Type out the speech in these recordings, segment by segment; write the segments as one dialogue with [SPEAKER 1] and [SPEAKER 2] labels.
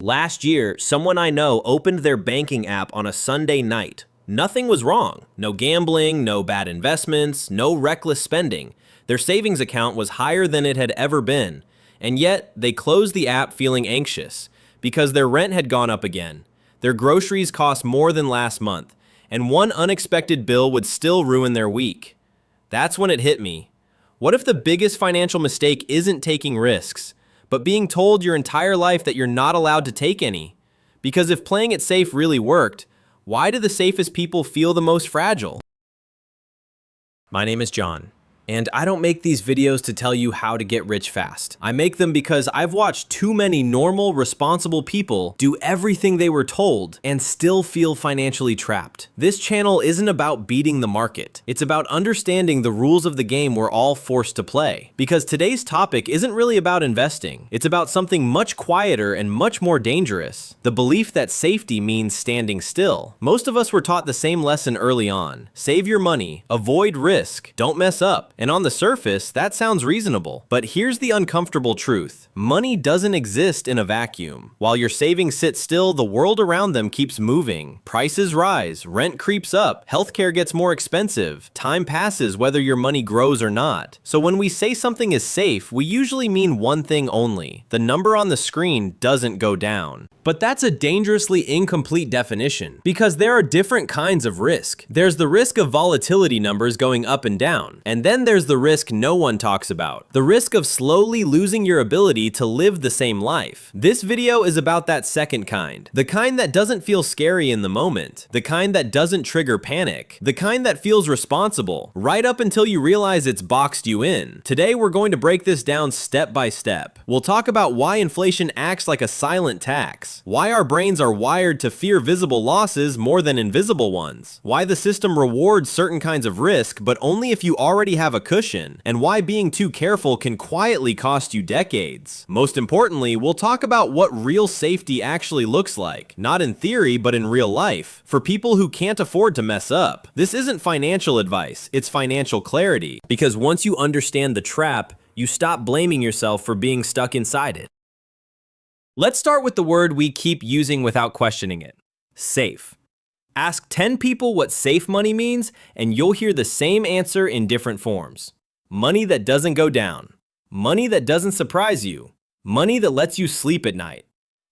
[SPEAKER 1] Last year, someone I know opened their banking app on a Sunday night. Nothing was wrong. No gambling, no bad investments, no reckless spending. Their savings account was higher than it had ever been. And yet, they closed the app feeling anxious because their rent had gone up again. Their groceries cost more than last month, and one unexpected bill would still ruin their week. That's when it hit me. What if the biggest financial mistake isn't taking risks, but being told your entire life that you're not allowed to take any? Because if playing it safe really worked, why do the safest people feel the most fragile? My name is John, and I don't make these videos to tell you how to get rich fast. I make them because I've watched too many normal, responsible people do everything they were told and still feel financially trapped. This channel isn't about beating the market. It's about understanding the rules of the game we're all forced to play. Because today's topic isn't really about investing. It's about something much quieter and much more dangerous. The belief that safety means standing still. Most of us were taught the same lesson early on. Save your money, avoid risk, don't mess up. And on the surface, that sounds reasonable. But here's the uncomfortable truth. Money doesn't exist in a vacuum. While your savings sit still, the world around them keeps moving. Prices rise, rent creeps up, healthcare gets more expensive, time passes whether your money grows or not. So when we say something is safe, we usually mean one thing only. The number on the screen doesn't go down. But that's a dangerously incomplete definition, because there are different kinds of risk. There's the risk of volatility numbers going up and down, and then there's the risk no one talks about. The risk of slowly losing your ability to live the same life. This video is about that second kind. The kind that doesn't feel scary in the moment. The kind that doesn't trigger panic. The kind that feels responsible, right up until you realize it's boxed you in. Today we're going to break this down step by step. We'll talk about why inflation acts like a silent tax. Why our brains are wired to fear visible losses more than invisible ones. Why the system rewards certain kinds of risk, but only if you already have a cushion. And why being too careful can quietly cost you decades. Most importantly, we'll talk about what real safety actually looks like. Not in theory, but in real life. For people who can't afford to mess up. This isn't financial advice, it's financial clarity. Because once you understand the trap, you stop blaming yourself for being stuck inside it. Let's start with the word we keep using without questioning it. Safe. Ask 10 people what safe money means, and you'll hear the same answer in different forms. Money that doesn't go down. Money that doesn't surprise you. Money that lets you sleep at night.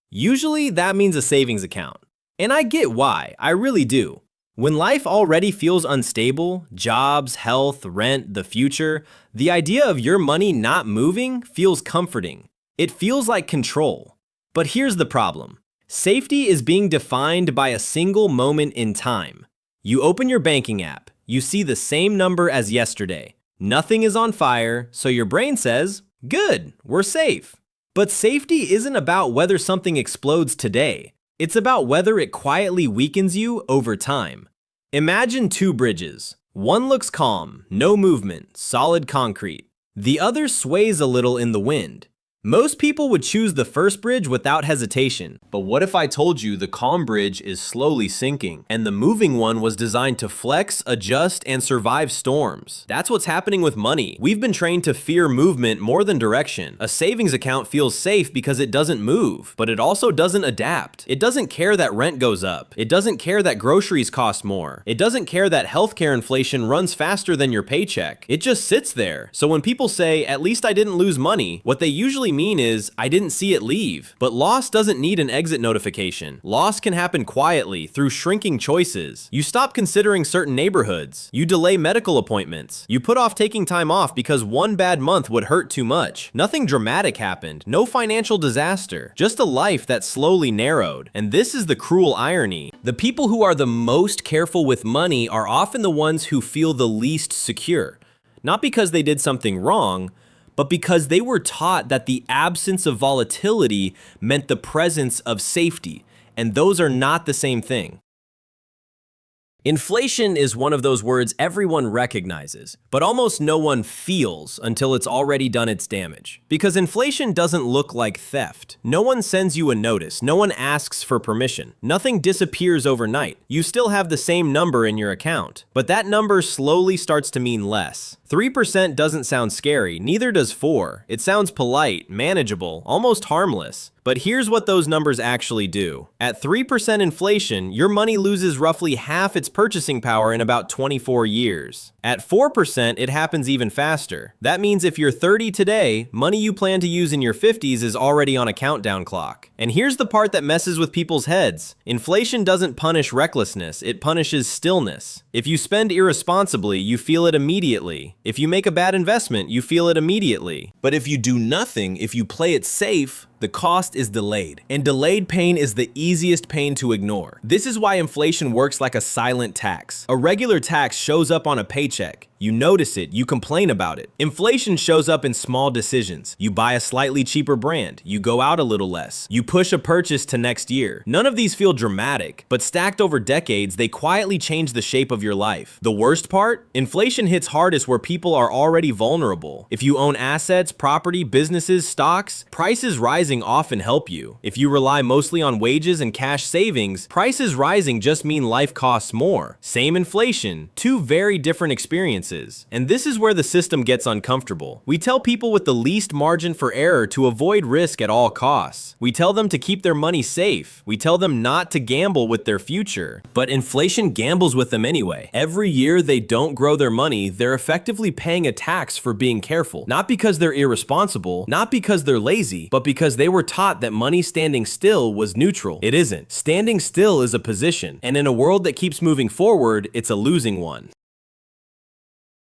[SPEAKER 1] Usually that means a savings account. And I get why, I really do. When life already feels unstable, jobs, health, rent, the future, the idea of your money not moving feels comforting. It feels like control. But here's the problem. Safety is being defined by a single moment in time. You open your banking app, you see the same number as yesterday. Nothing is on fire, so your brain says, good, we're safe. But safety isn't about whether something explodes today. It's about whether it quietly weakens you over time. Imagine two bridges. One looks calm, no movement, solid concrete. The other sways a little in the wind. Most people would choose the first bridge without hesitation. But what if I told you the calm bridge is slowly sinking, and the moving one was designed to flex, adjust, and survive storms? That's what's happening with money. We've been trained to fear movement more than direction. A savings account feels safe because it doesn't move, but it also doesn't adapt. It doesn't care that rent goes up. It doesn't care that groceries cost more. It doesn't care that healthcare inflation runs faster than your paycheck. It just sits there. So when people say, at least I didn't lose money, what they usually mean is, I didn't see it leave. But loss doesn't need an exit notification. Loss can happen quietly through shrinking choices. You stop considering certain neighborhoods. You delay medical appointments. You put off taking time off because one bad month would hurt too much. Nothing dramatic happened. No financial disaster. Just a life that slowly narrowed. And this is the cruel irony. The people who are the most careful with money are often the ones who feel the least secure. Not because they did something wrong, but because they were taught that the absence of volatility meant the presence of safety, and those are not the same thing. Inflation is one of those words everyone recognizes, but almost no one feels until it's already done its damage. Because inflation doesn't look like theft. No one sends you a notice. No one asks for permission. Nothing disappears overnight. You still have the same number in your account, but that number slowly starts to mean less. 3% doesn't sound scary, neither does 4. It sounds polite, manageable, almost harmless. But here's what those numbers actually do. At 3% inflation, your money loses roughly half its purchasing power in about 24 years. At 4%, it happens even faster. That means if you're 30 today, money you plan to use in your 50s is already on a countdown clock. And here's the part that messes with people's heads. Inflation doesn't punish recklessness, it punishes stillness. If you spend irresponsibly, you feel it immediately. If you make a bad investment, you feel it immediately. But if you do nothing, if you play it safe, the cost is delayed. And delayed pain is the easiest pain to ignore. This is why inflation works like a silent tax. A regular tax shows up on a paycheck. You notice it, you complain about it. Inflation shows up in small decisions. You buy a slightly cheaper brand, you go out a little less, you push a purchase to next year. None of these feel dramatic, but stacked over decades, they quietly change the shape of your life. The worst part? Inflation hits hardest where people are already vulnerable. If you own assets, property, businesses, stocks, prices rising often help you. If you rely mostly on wages and cash savings, prices rising just mean life costs more. Same inflation, two very different experiences. And this is where the system gets uncomfortable. We tell people with the least margin for error to avoid risk at all costs. We tell them to keep their money safe. We tell them not to gamble with their future. But inflation gambles with them anyway. Every year they don't grow their money, they're effectively paying a tax for being careful. Not because they're irresponsible, not because they're lazy, but because they were taught that money standing still was neutral. It isn't. Standing still is a position, and in a world that keeps moving forward, it's a losing one.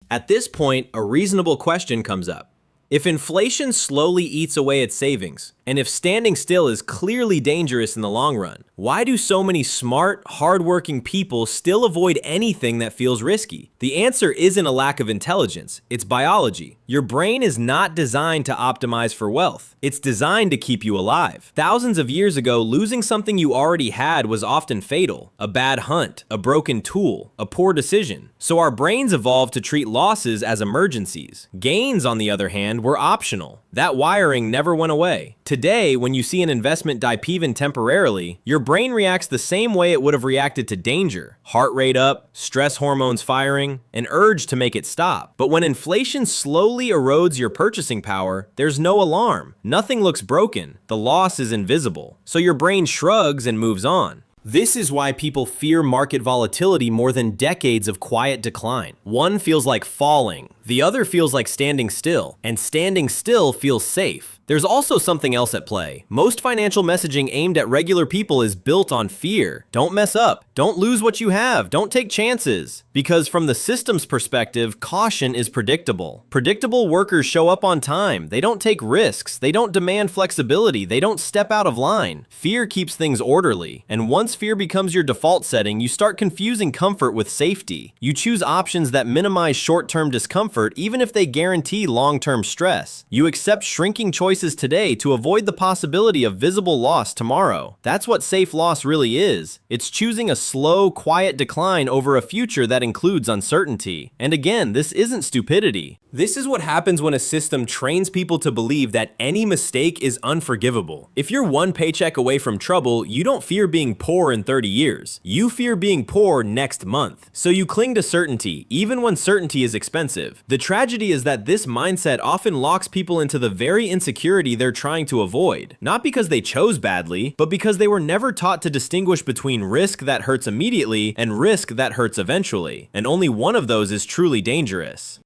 [SPEAKER 1] At this point, a reasonable question comes up. If inflation slowly eats away at savings, and if standing still is clearly dangerous in the long run, why do so many smart, hardworking people still avoid anything that feels risky? The answer isn't a lack of intelligence, it's biology. Your brain is not designed to optimize for wealth. It's designed to keep you alive. Thousands of years ago, losing something you already had was often fatal. A bad hunt, a broken tool, a poor decision. So our brains evolved to treat losses as emergencies. Gains, on the other hand, were optional. That wiring never went away. Today, when you see an investment die even temporarily, your brain reacts the same way it would have reacted to danger. Heart rate up, stress hormones firing, an urge to make it stop. But when inflation slowly erodes your purchasing power, there's no alarm. Nothing looks broken. The loss is invisible. So your brain shrugs and moves on. This is why people fear market volatility more than decades of quiet decline. One feels like falling, the other feels like standing still, and standing still feels safe. There's also something else at play. Most financial messaging aimed at regular people is built on fear. Don't mess up. Don't lose what you have. Don't take chances. Because from the system's perspective, caution is predictable. Predictable workers show up on time. They don't take risks. They don't demand flexibility. They don't step out of line. Fear keeps things orderly. And once fear becomes your default setting, you start confusing comfort with safety. You choose options that minimize short-term discomfort even if they guarantee long-term stress. You accept shrinking choices today to avoid the possibility of visible loss tomorrow. That's what safe loss really is. It's choosing a slow, quiet decline over a future that includes uncertainty. And again, this isn't stupidity. This is what happens when a system trains people to believe that any mistake is unforgivable. If you're one paycheck away from trouble, you don't fear being poor in 30 years. You fear being poor next month. So you cling to certainty, even when certainty is expensive. The tragedy is that this mindset often locks people into the very insecurity they're trying to avoid. Not because they chose badly, but because they were never taught to distinguish between risk that hurts immediately and risk that hurts eventually. And only one of those is truly dangerous.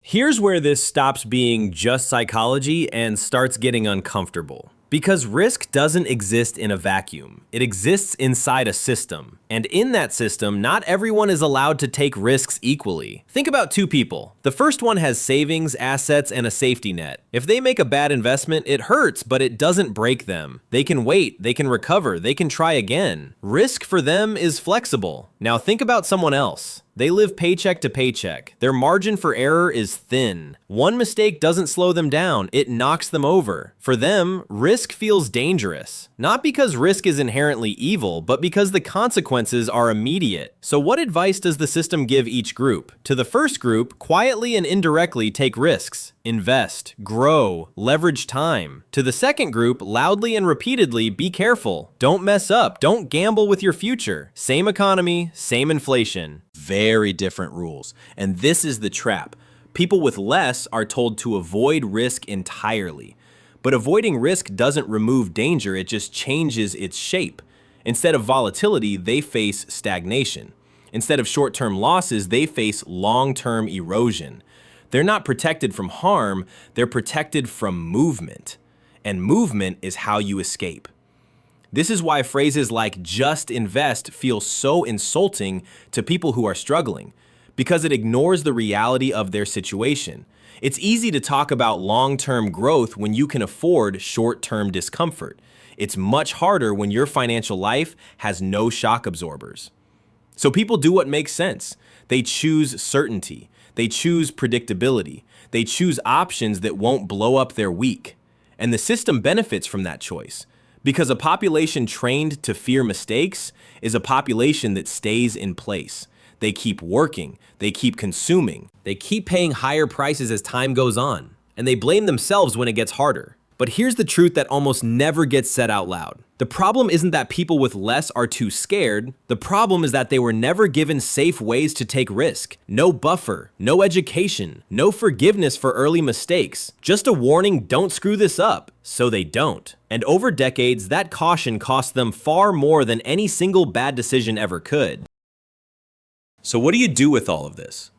[SPEAKER 1] Here's where this stops being just psychology and starts getting uncomfortable. Because risk doesn't exist in a vacuum. It exists inside a system. And in that system, not everyone is allowed to take risks equally. Think about two people. The first one has savings, assets, and a safety net. If they make a bad investment, it hurts, but it doesn't break them. They can wait, they can recover, they can try again. Risk for them is flexible. Now think about someone else. They live paycheck to paycheck. Their margin for error is thin. One mistake doesn't slow them down, it knocks them over. For them, risk feels dangerous. Not because risk is inherently evil, but because the consequences are immediate. So what advice does the system give each group? To the first group, quietly and indirectly take risks. Invest, grow, leverage time. To the second group, loudly and repeatedly be careful. Don't mess up, don't gamble with your future. Same economy, same inflation. Very different rules. And this is the trap. People with less are told to avoid risk entirely. But avoiding risk doesn't remove danger, it just changes its shape. Instead of volatility, they face stagnation. Instead of short-term losses, they face long-term erosion. They're not protected from harm, they're protected from movement. And movement is how you escape. This is why phrases like just invest feel so insulting to people who are struggling, because it ignores the reality of their situation. It's easy to talk about long-term growth when you can afford short-term discomfort. It's much harder when your financial life has no shock absorbers. So people do what makes sense. They choose certainty. They choose predictability. They choose options that won't blow up their week. And the system benefits from that choice, because a population trained to fear mistakes is a population that stays in place. They keep working, they keep consuming, they keep paying higher prices as time goes on, and they blame themselves when it gets harder. But here's the truth that almost never gets said out loud. The problem isn't that people with less are too scared. The problem is that they were never given safe ways to take risk. No buffer, no education, no forgiveness for early mistakes. Just a warning, don't screw this up. So they don't. And over decades, that caution cost them far more than any single bad decision ever could. So what do you do with all of this?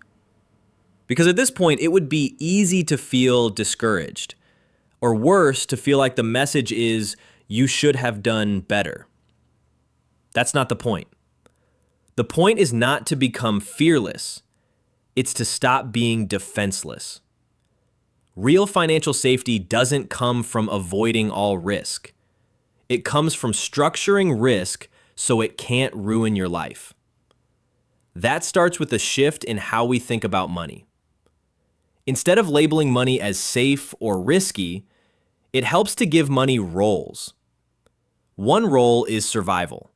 [SPEAKER 1] Because at this point, it would be easy to feel discouraged. Or worse, to feel like the message is, you should have done better. That's not the point. The point is not to become fearless. It's to stop being defenseless. Real financial safety doesn't come from avoiding all risk. It comes from structuring risk so it can't ruin your life. That starts with a shift in how we think about money. Instead of labeling money as safe or risky, it helps to give money roles. One role is survival.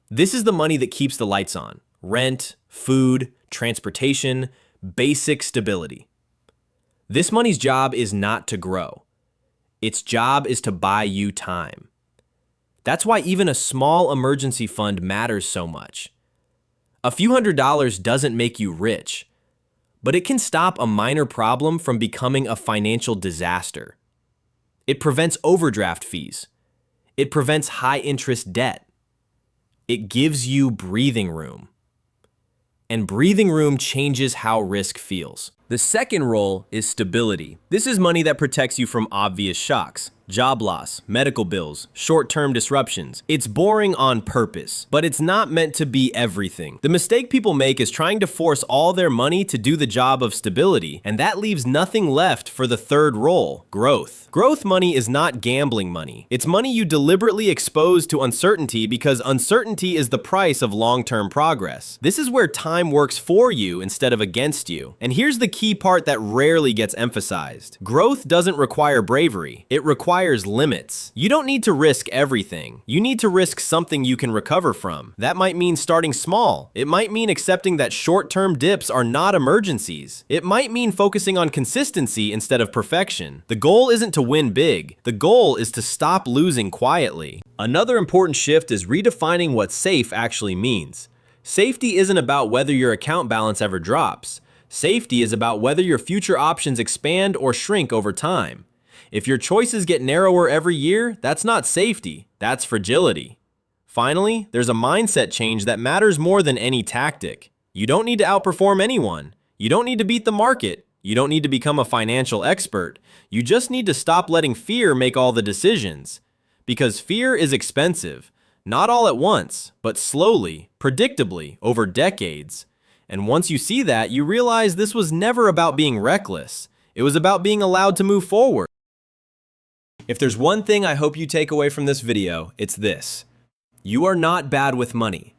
[SPEAKER 1] This is the money that keeps the lights on: rent, food, transportation, basic stability. This money's job is not to grow. Its job is to buy you time. That's why even a small emergency fund matters so much. A few $100s doesn't make you rich, but it can stop a minor problem from becoming a financial disaster. It prevents overdraft fees. It prevents high-interest debt. It gives you breathing room. And breathing room changes how risk feels. The second role is stability. This is money that protects you from obvious shocks: job loss, medical bills, short-term disruptions. It's boring on purpose, but it's not meant to be everything. The mistake people make is trying to force all their money to do the job of stability, and that leaves nothing left for the third role: growth. Growth money is not gambling money. It's money you deliberately expose to uncertainty because uncertainty is the price of long-term progress. This is where time works for you instead of against you. And here's the key part that rarely gets emphasized. Growth doesn't require bravery. It requires limits. You don't need to risk everything. You need to risk something you can recover from. That might mean starting small. It might mean accepting that short-term dips are not emergencies. It might mean focusing on consistency instead of perfection. The goal isn't to win big. The goal is to stop losing quietly. Another important shift is redefining what safe actually means. Safety isn't about whether your account balance ever drops. Safety is about whether your future options expand or shrink over time. If your choices get narrower every year, that's not safety, that's fragility. Finally, there's a mindset change that matters more than any tactic. You don't need to outperform anyone. You don't need to beat the market. You don't need to become a financial expert. You just need to stop letting fear make all the decisions. Because fear is expensive, not all at once, but slowly, predictably, over decades. And once you see that, you realize this was never about being reckless. It was about being allowed to move forward. If there's one thing I hope you take away from this video, it's this: you are not bad with money.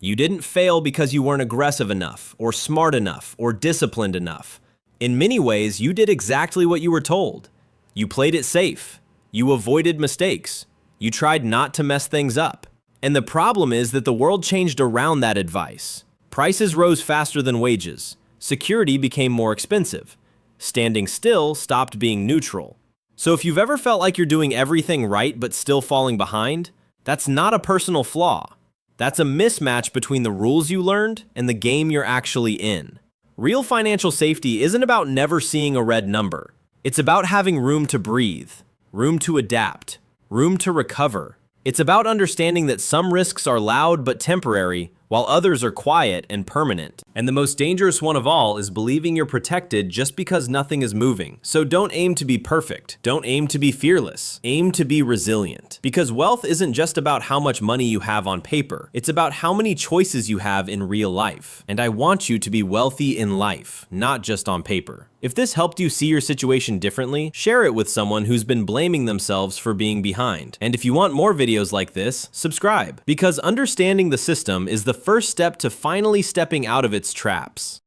[SPEAKER 1] You didn't fail because you weren't aggressive enough, or smart enough, or disciplined enough. In many ways, you did exactly what you were told. You played it safe. You avoided mistakes. You tried not to mess things up. And the problem is that the world changed around that advice. Prices rose faster than wages. Security became more expensive. Standing still stopped being neutral. So if you've ever felt like you're doing everything right but still falling behind, that's not a personal flaw. That's a mismatch between the rules you learned and the game you're actually in. Real financial safety isn't about never seeing a red number. It's about having room to breathe. room to adapt, room to recover. It's about understanding that some risks are loud but temporary, while others are quiet and permanent. And the most dangerous one of all is believing you're protected just because nothing is moving. So don't aim to be perfect. Don't aim to be fearless. Aim to be resilient. Because wealth isn't just about how much money you have on paper. It's about how many choices you have in real life. And I want you to be wealthy in life, not just on paper. If this helped you see your situation differently, share it with someone who's been blaming themselves for being behind. And if you want more videos like this, subscribe. Because understanding the system is the first step to finally stepping out of its traps.